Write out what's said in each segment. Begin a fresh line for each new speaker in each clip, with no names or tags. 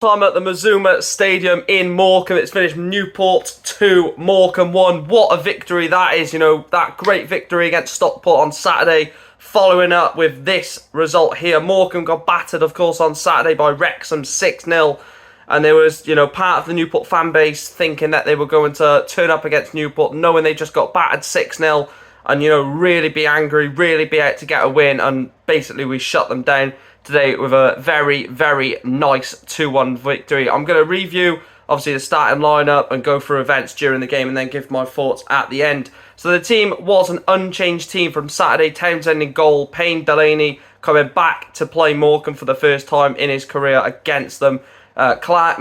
Time at the Mazuma Stadium in Morecambe. It's finished Newport 2, Morecambe 1. What a victory that is. You know, that great victory against Stockport on Saturday. Following up with this result here. Morecambe got battered, of course, on Saturday by Wrexham 6-0. And there was, part of the Newport fan base thinking that they were going to turn up against Newport, knowing they just got battered 6-0. And, really be angry, really be out to get a win. And basically we shut them down today with a very, very nice 2-1 victory. I'm going to review, obviously, the starting lineup and go through events during the game and then give my thoughts at the end. So the team was an unchanged team from Saturday. Townsend in goal, Payne Delaney coming back to play Morecambe for the first time in his career against them. Clark,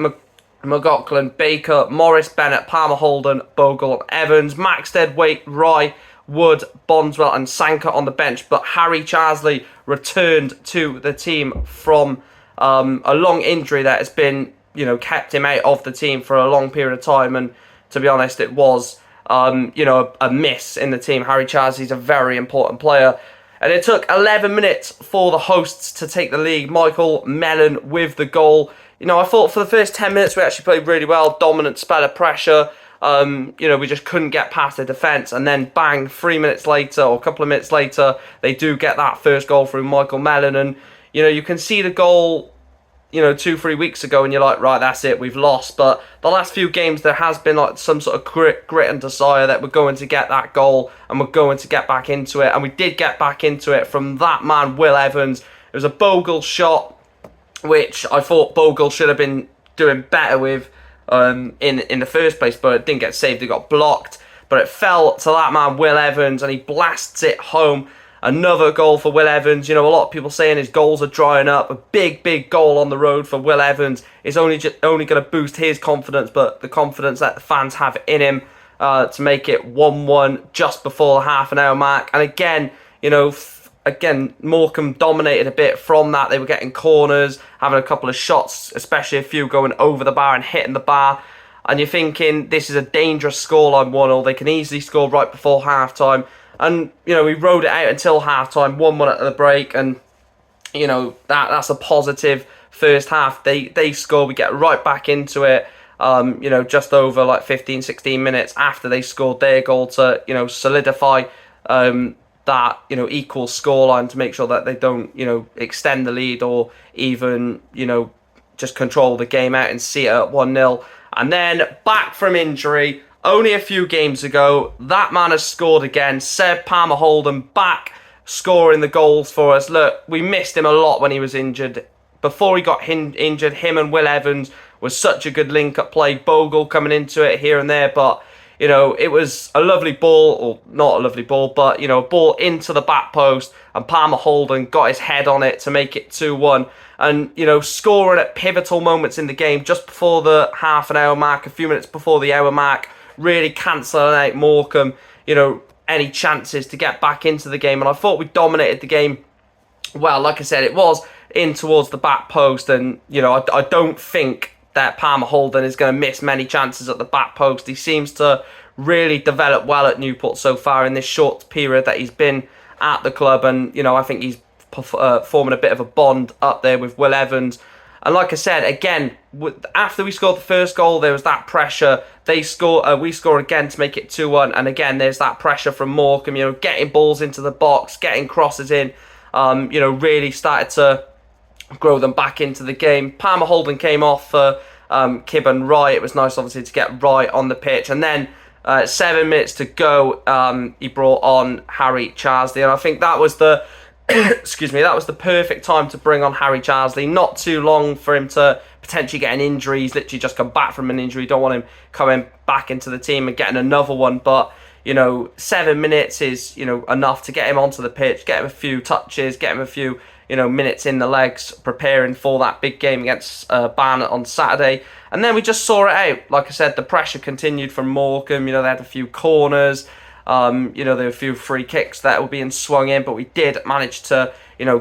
McLaughlin, Baker, Morris, Bennett, Palmer, Holden, Bogle, Evans, Maxted, Waite, Rye, Wood, Bondswell and Sanka on the bench, but Harry Charsley returned to the team from a long injury that has been, kept him out of the team for a long period of time. And to be honest, it was, a miss in the team. Harry Charsley's a very important player. And it took 11 minutes for the hosts to take the lead. Michael Mellon with the goal. I thought for the first 10 minutes we actually played really well. Dominant spell of pressure. We just couldn't get past the defence, and then bang, 3 minutes later or a couple of minutes later, they do get that first goal through Michael Mellon, and you can see the goal 2-3 weeks ago and you're like, right, that's it, we've lost. But the last few games there has been like some sort of grit and desire that we're going to get that goal and we're going to get back into it, and we did get back into it from that man Will Evans. It was a Bogle shot which I thought Bogle should have been doing better with in the first place, but it didn't get saved. It got blocked, but it fell to that man Will Evans and he blasts it home. Another goal for Will Evans. A lot of people saying his goals are drying up. A big goal on the road for Will Evans is only going to boost his confidence, but the confidence that the fans have in him to make it 1-1 just before the half an hour mark. And again, Morecambe dominated a bit from that. They were getting corners, having a couple of shots, especially a few going over the bar and hitting the bar. And you're thinking, this is a dangerous scoreline, 1-0. They can easily score right before half-time. And, we rode it out until half-time, 1-1 at the break. And, that's a positive first half. They score, we get right back into it. Just over like 15, 16 minutes after they scored their goal to, solidify that equal scoreline to make sure that they don't extend the lead or even just control the game out and see it at 1-0. And then back from injury only a few games ago, that man has scored again. Seb Palmer Holden back scoring the goals for us. Look, we missed him a lot when he was injured. Before he got injured, him and Will Evans was such a good link-up play. Bogle coming into it here and there, but it was a lovely ball, or not a lovely ball, but, a ball into the back post, and Palmer Holden got his head on it to make it 2-1. And, scoring at pivotal moments in the game, just before the half an hour mark, a few minutes before the hour mark, really cancelling out Morecambe, any chances to get back into the game. And I thought we dominated the game. Well, like I said, it was in towards the back post, and, I don't think that Palmer Holden is going to miss many chances at the back post. He seems to really develop well at Newport so far in this short period that he's been at the club, and I think he's forming a bit of a bond up there with Will Evans. And like I said, again, after we scored the first goal, there was that pressure. We score again to make it 2-1, and again, there's that pressure from Morecambe, getting balls into the box, getting crosses in, really started to grow them back into the game. Palmer Holden came off for Kibb and Rye. It was nice, obviously, to get Rye on the pitch. And then 7 minutes to go, he brought on Harry Charsley. And I think that was the that was the perfect time to bring on Harry Charsley. Not too long for him to potentially get an injury. He's literally just come back from an injury. Don't want him coming back into the team and getting another one. But 7 minutes is enough to get him onto the pitch, get him a few touches, get him a few minutes in the legs, preparing for that big game against Barnet on Saturday. And then we just saw it out. Like I said, the pressure continued from Morecambe. They had a few corners. There were a few free kicks that were being swung in, but we did manage to,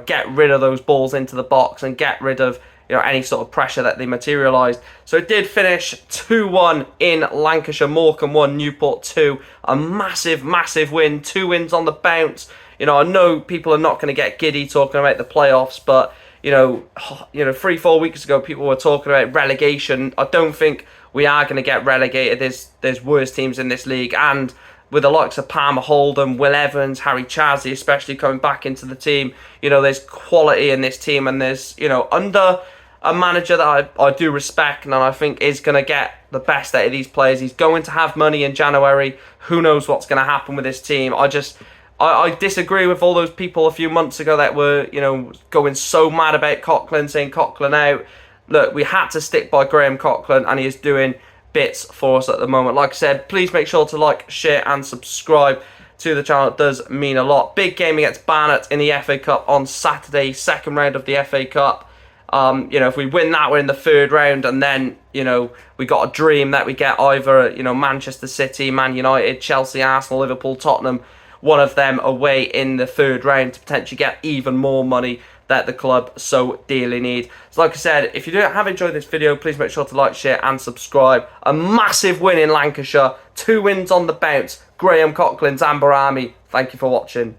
get rid of those balls into the box and get rid of, any sort of pressure that they materialised. So it did finish 2-1 in Lancashire. Morecambe 1, Newport 2. A massive, massive win. 2 wins on the bounce. I know people are not going to get giddy talking about the playoffs, but, 3-4 weeks ago, people were talking about relegation. I don't think we are going to get relegated. There's worse teams in this league, and with the likes of Palmer Hold'em, Will Evans, Harry Chazzy, especially coming back into the team, there's quality in this team, and there's, under a manager that I do respect and I think is going to get the best out of these players. He's going to have money in January. Who knows what's going to happen with this team? I disagree with all those people a few months ago that were, going so mad about Coughlan, saying Coughlan out. Look, we had to stick by Graham Coughlan, and he is doing bits for us at the moment. Like I said, please make sure to like, share and subscribe to the channel. It does mean a lot. Big game against Barnet in the FA Cup on Saturday, second round of the FA Cup. If we win that, we're in the third round, and then, we got a dream that we get either, Manchester City, Man United, Chelsea, Arsenal, Liverpool, Tottenham, one of them away in the third round to potentially get even more money that the club so dearly need. So like I said, if you have enjoyed this video, please make sure to like, share and subscribe. A massive win in Lancashire, 2 wins on the bounce. Graham Coughlan's Amber Army. Thank you for watching.